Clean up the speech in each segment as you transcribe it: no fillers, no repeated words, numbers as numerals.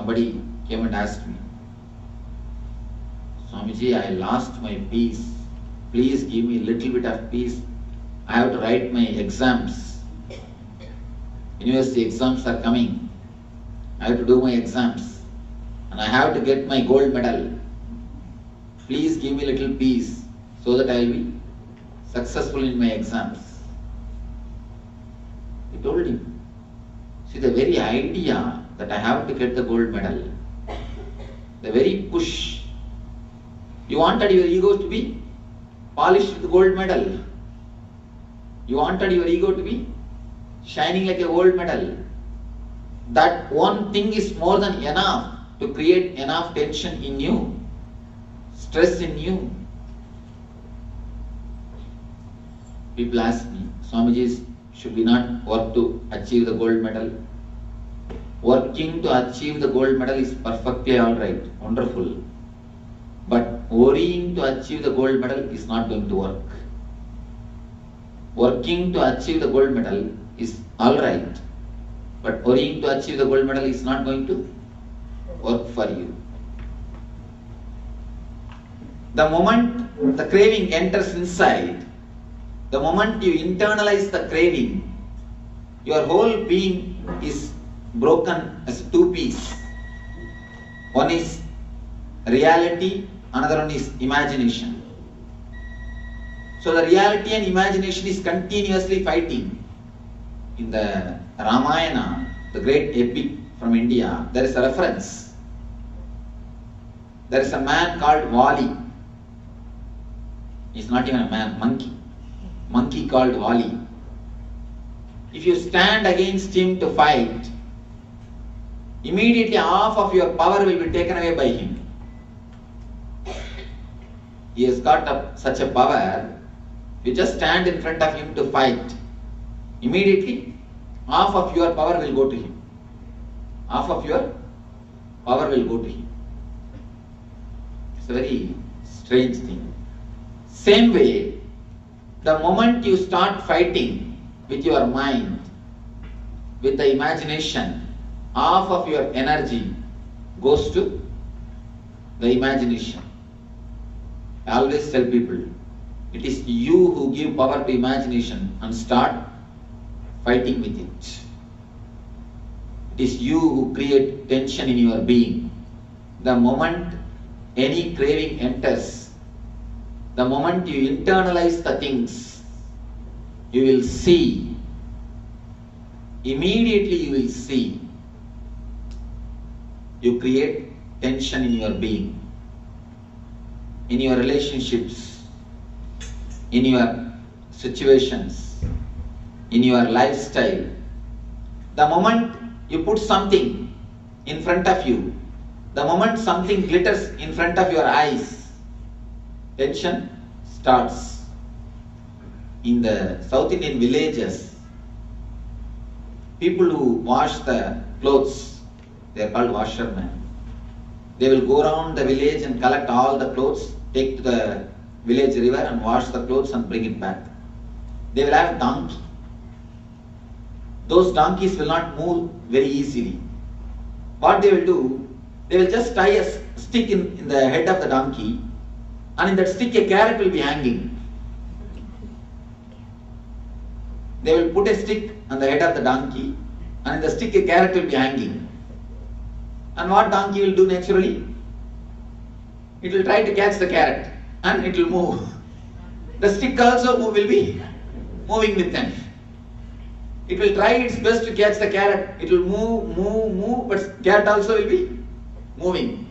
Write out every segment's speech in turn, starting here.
somebody came and asked me, Swamiji, I lost my peace. Please give me a little bit of peace. I have to write my exams. University exams are coming. I have to do my exams. And I have to get my gold medal. Please give me a little peace so that I will be successful in my exams. I told him, see, the very idea that I have to get the gold medal, the very push, you wanted your ego to be polished with gold medal. You wanted your ego to be shining like a gold medal. That one thing is more than enough to create enough tension in you, stress in you. People ask me, Swamiji, should we not work to achieve the gold medal? Working to achieve the gold medal is perfectly alright, wonderful. But worrying to achieve the gold medal is not going to work. Working to achieve the gold medal is alright, but worrying to achieve the gold medal is not going to work for you. The moment the craving enters inside, the moment you internalize the craving, your whole being is broken as two pieces. One is reality, another one is imagination. So the reality and imagination is continuously fighting. In the Ramayana, the great epic from India, there is a reference. There is a man called Vali. He's not even a man, monkey. Monkey called Vali. If you stand against him to fight, immediately half of your power will be taken away by him. He has got such a power, you just stand in front of him to fight. Immediately, half of your power will go to him. Half of your power will go to him. It's a very strange thing. Same way, the moment you start fighting with your mind, with the imagination, half of your energy goes to the imagination. I always tell people, it is you who give power to imagination and start fighting with it. It is you who create tension in your being. The moment any craving enters, the moment you internalize the things, you will see, immediately you will see, you create tension in your being, in your relationships, in your situations, in your lifestyle. The moment you put something in front of you, the moment something glitters in front of your eyes, tension starts. In the South Indian villages, people who wash the clothes, they are called washermen. They will go around the village and collect all the clothes, take to the village river and wash the clothes and bring it back. They will have donkey. Those donkeys will not move very easily. What they will do, they will just tie a stick in the head of the donkey, and in that stick a carrot will be hanging. They will put a stick on the head of the donkey, and in the stick a carrot will be hanging. And what donkey will do naturally? It will try to catch the carrot and it will move. The stick also will be moving with them. It will try its best to catch the carrot. It will move, but carrot also will be moving.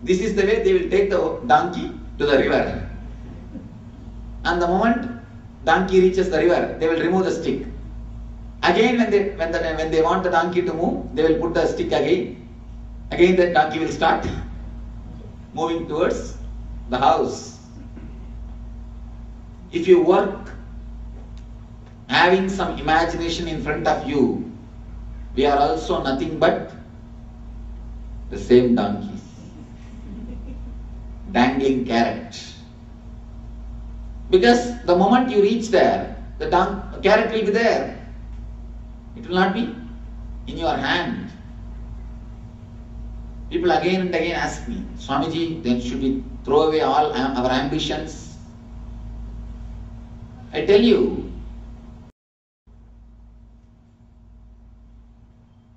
This is the way they will take the donkey to the river. And the moment donkey reaches the river, they will remove the stick. Again, when they want the donkey to move, they will put the stick again. Again, the donkey will start moving towards the house. If you work having some imagination in front of you, we are also nothing but the same donkeys, dangling carrot. Because the moment you reach there, the carrot will be there. It will not be in your hand. People again and again ask me, Swamiji, then should we throw away all our ambitions? I tell you,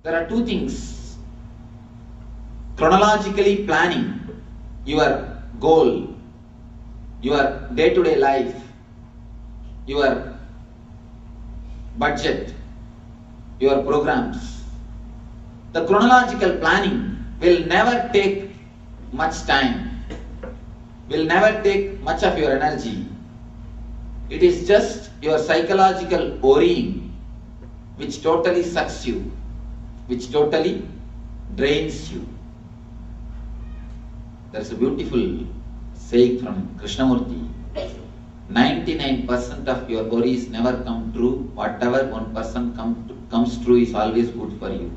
there are two things. Chronologically planning your goal, your day-to-day life, your budget, your programs. The chronological planning will never take much time, will never take much of your energy. It is just your psychological worrying which totally sucks you, which totally drains you. There is a beautiful saying from Krishnamurti. 99% of your worries never come true. Whatever 1% comes true is always good for you.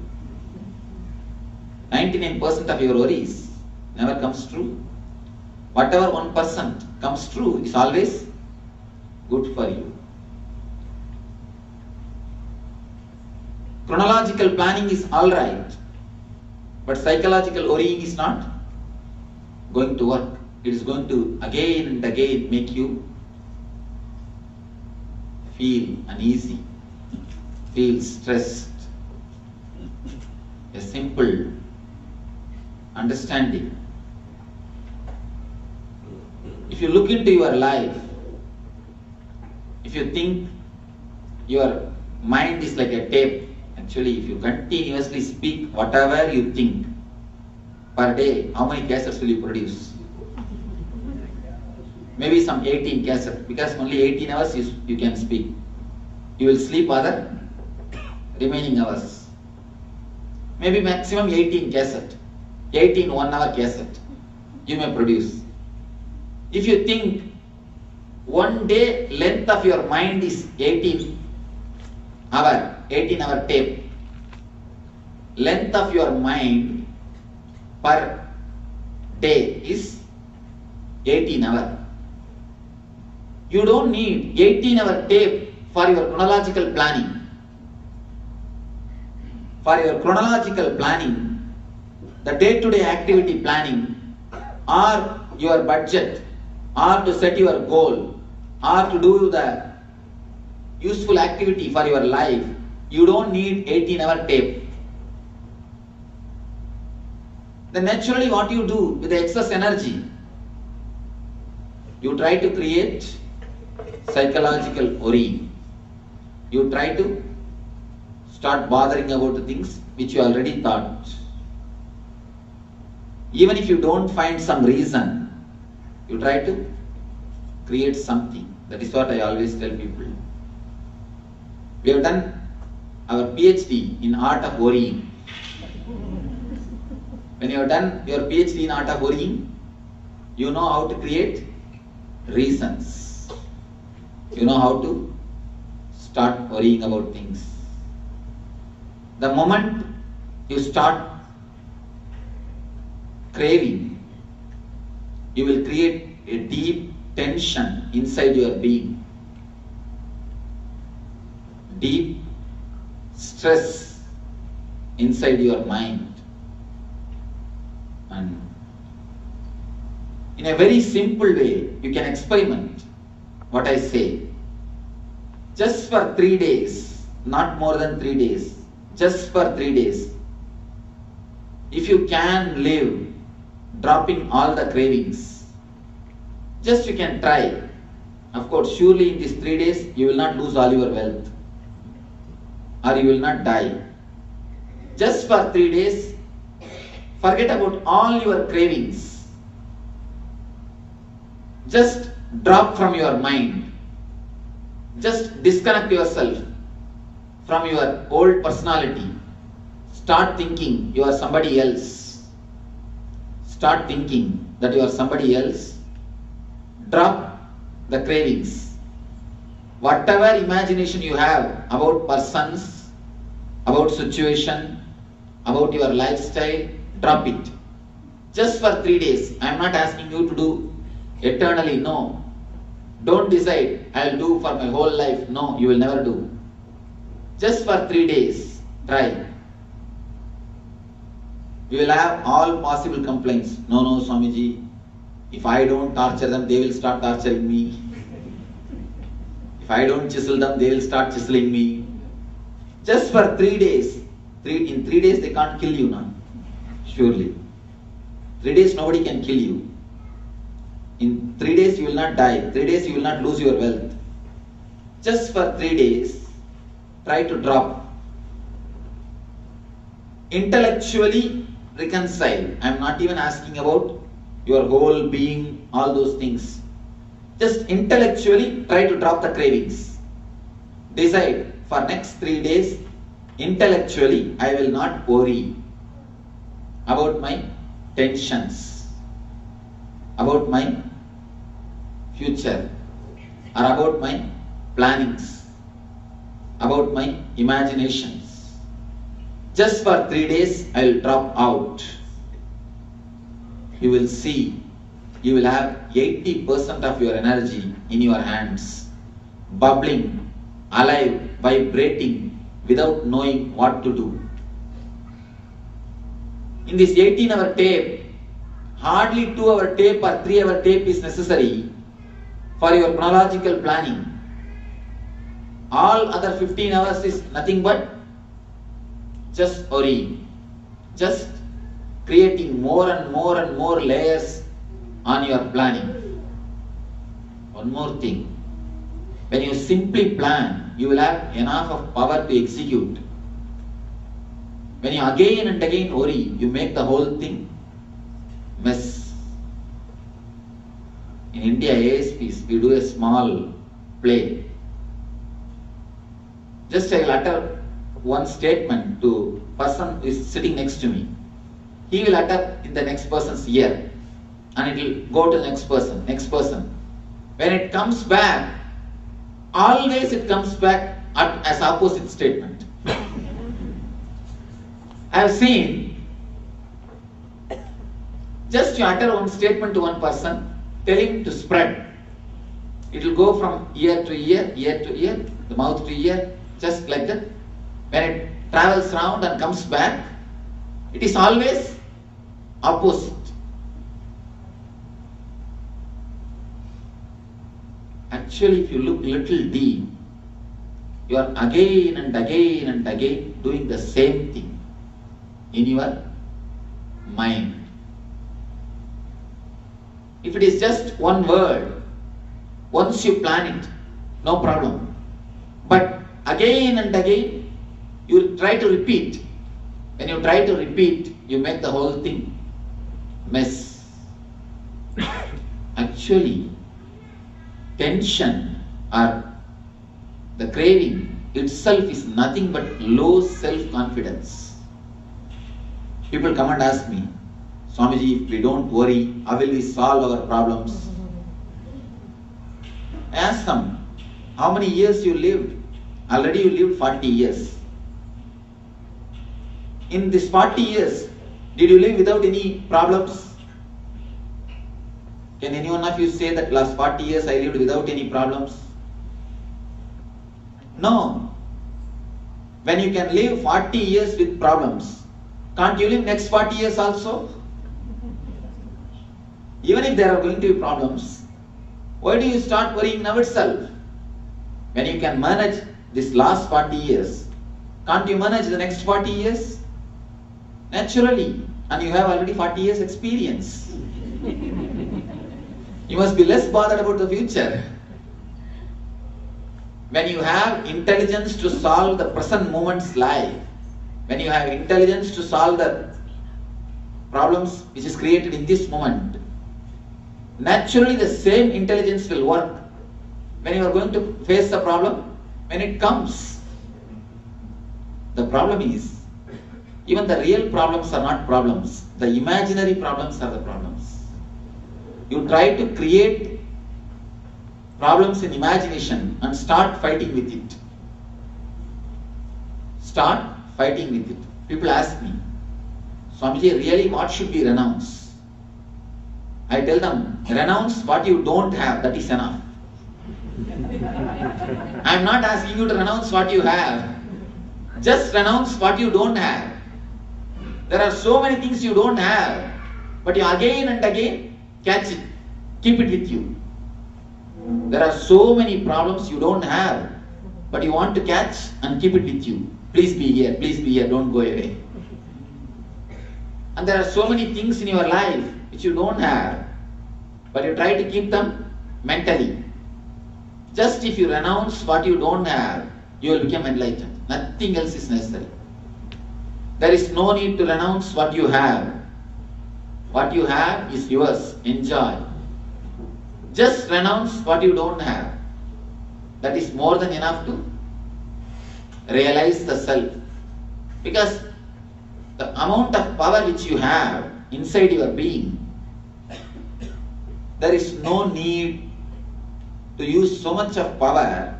99% of your worries never comes true. Whatever 1% comes true is always good for you. Chronological planning is alright, but psychological worrying is not going to work. It is going to again and again make you feel uneasy, feel stressed. A simple understanding. If you look into your life, if you think your mind is like a tape, actually if you continuously speak whatever you think per day, how many cassettes will you produce? Maybe some 18 cassettes, because only 18 hours you can speak. You will sleep other remaining hours. Maybe maximum 18 cassette, 18 1-hour cassette you may produce. If you think one day length of your mind is 18 hour tape, length of your mind per day is 18 hour. You don't need 18-hour tape for your chronological planning. For your chronological planning, the day-to-day activity planning, or your budget, or to set your goal, or to do the useful activity for your life, you don't need 18-hour tape. Then naturally what you do with the excess energy? You try to create psychological worry. You try to start bothering about the things which you already thought. Even if you don't find some reason, you try to create something. That is what I always tell people. We have done our PhD in art of worrying. When you have done your PhD in art of worrying, you know how to create reasons. You know how to start worrying about things. The moment you start craving, you will create a deep tension inside your being. Deep stress inside your mind. And in a very simple way, you can experiment what I say. Just for 3 days, not more than 3 days, just for 3 days. If you can live dropping all the cravings, just you can try. Of course, surely in these 3 days, you will not lose all your wealth, or you will not die. Just for 3 days, forget about all your cravings. Just drop from your mind. Just disconnect yourself from your old personality. Start thinking you are somebody else. Start thinking that you are somebody else. Drop the cravings. Whatever imagination you have about persons, about situation, about your lifestyle, drop it. Just for 3 days. I am not asking you to do eternally, no. Don't decide, I will do for my whole life. No, you will never do. Just for 3 days, try. You will have all possible complaints. No, Swamiji, if I don't torture them, they will start torturing me. If I don't chisel them, they will start chiseling me. Just for 3 days. In 3 days they can't kill you now. Surely. 3 days nobody can kill you. In 3 days you will not die. 3 days you will not lose your wealth. Just for 3 days, try to drop. Intellectually reconcile. I am not even asking about your whole being, all those things. Just intellectually try to drop the cravings. Decide for next 3 days, intellectually I will not worry about my tensions, about my future, or about my plannings, about my imaginations. Just for 3 days I will drop out. You will see, you will have 80% of your energy in your hands, bubbling, alive, vibrating, without knowing what to do. In this 18-hour tape, hardly 2-hour tape or 3-hour tape is necessary for your chronological planning. All other 15 hours is nothing but just worrying, just creating more and more and more layers on your planning. One more thing, when you simply plan, you will have enough of power to execute. When you again and again worry, you make the whole thing mess. In India, ASPs, we do a small play. Just I will utter one statement to person who is sitting next to me. He will utter in the next person's ear, and it will go to the next person, next person. When it comes back, always it comes back as opposite statement. I have seen, just you utter one statement to one person, tell him to spread. It will go from ear to ear, ear to ear, the mouth to ear, just like that. When it travels round and comes back, it is always opposite. Actually, if you look little deep, you are again and again and again doing the same thing in your mind. If it is just one word, once you plan it, no problem. But again and again, you try to repeat. When you try to repeat, you make the whole thing mess. Actually, tension or the craving itself is nothing but low self-confidence. People come and ask me, Swamiji, if we don't worry, how will we solve our problems? I ask them, how many years you lived? Already you lived 40 years. In this 40 years, did you live without any problems? Can any one of you say that last 40 years I lived without any problems? No. When you can live 40 years with problems, can't you live next 40 years also? Even if there are going to be problems, why do you start worrying now itself? When you can manage this last 40 years, can't you manage the next 40 years? Naturally. And you have already 40 years experience. You must be less bothered about the future. When you have intelligence to solve the present moment's life, when you have intelligence to solve the problems which is created in this moment, naturally the same intelligence will work when you are going to face the problem when it comes. The problem is, even the real problems are not problems. The imaginary problems are the problems. You try to create problems in imagination and start fighting with it. Start fighting with it. People ask me, Swamiji, really what should we renounce? I tell them, renounce what you don't have, that is enough. I am not asking you to renounce what you have. Just renounce what you don't have. There are so many things you don't have, but you again and again catch it, keep it with you. There are so many problems you don't have, but you want to catch and keep it with you. Please be here, don't go away. And there are so many things in your life which you don't have, but you try to keep them mentally. Just if you renounce what you don't have, you will become enlightened. Nothing else is necessary. There is no need to renounce what you have. What you have is yours. Enjoy. Just renounce what you don't have. That is more than enough to realize the self. Because the amount of power which you have inside your being, there is no need to use so much of power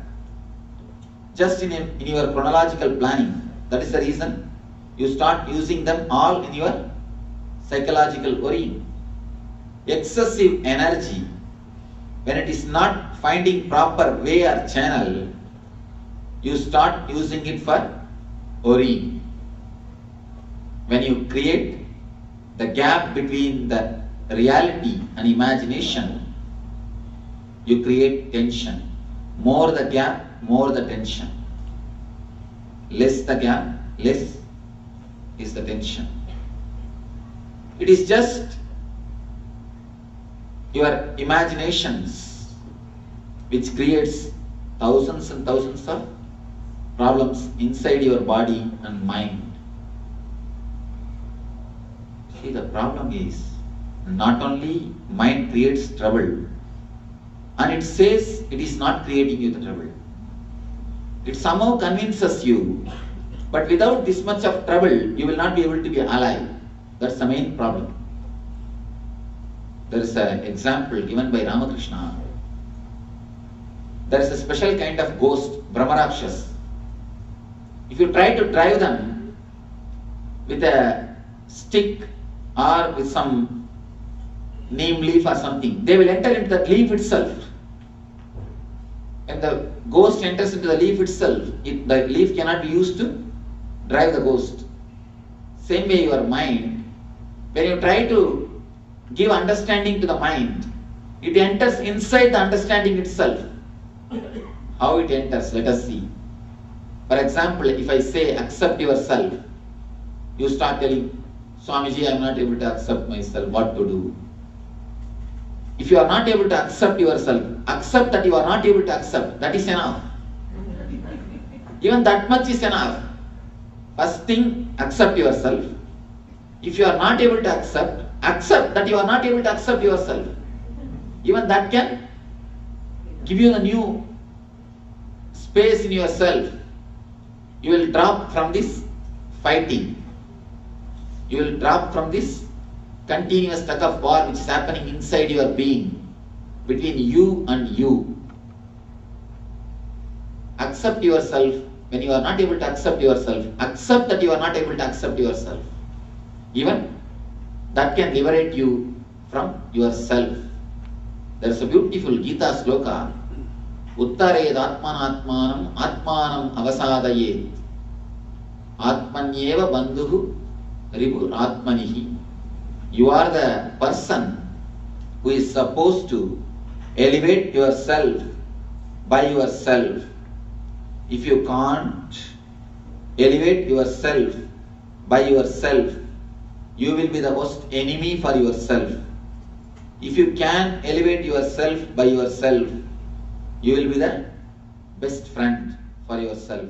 just in your chronological planning. That is the reason you start using them all in your psychological worrying. Excessive energy, when it is not finding proper way or channel, you start using it for worrying. When you create the gap between the reality and imagination, you create tension. More the gap, more the tension. Less the gap, less is the tension. It is just your imaginations which creates thousands and thousands of problems inside your body and mind. See, the problem is not only mind creates trouble, and it says it is not creating you the trouble. It somehow convinces you, but without this much of trouble, you will not be able to be alive. That's the main problem. There is an example given by Ramakrishna. There is a special kind of ghost, Brahmarakshas. If you try to drive them with a stick or with some neem leaf or something, they will enter into that leaf itself. When the ghost enters into the leaf itself, the leaf cannot be used to drive the ghost. Same way your mind, when you try to give understanding to the mind, it enters inside the understanding itself. How it enters, let us see. For example, if I say accept yourself, you start telling, Swamiji, I am not able to accept myself, what to do? If you are not able to accept yourself, accept that you are not able to accept, that is enough. Even that much is enough. First thing, accept yourself. If you are not able to accept, accept that you are not able to accept yourself. Even that can give you a new space in yourself. You will drop from this fighting. You will drop from this continuous tug of war which is happening inside your being, between you and you. Accept yourself. When you are not able to accept yourself, accept that you are not able to accept yourself. Even that can liberate you from yourself. There is a beautiful Gita sloka. Uttared atmanatmanam atmanam avasadayet. Atmanyeva bandhuhu ribur atmanihi. You are the person who is supposed to elevate yourself by yourself. If you can't elevate yourself by yourself, you will be the worst enemy for yourself. If you can elevate yourself by yourself, you will be the best friend for yourself.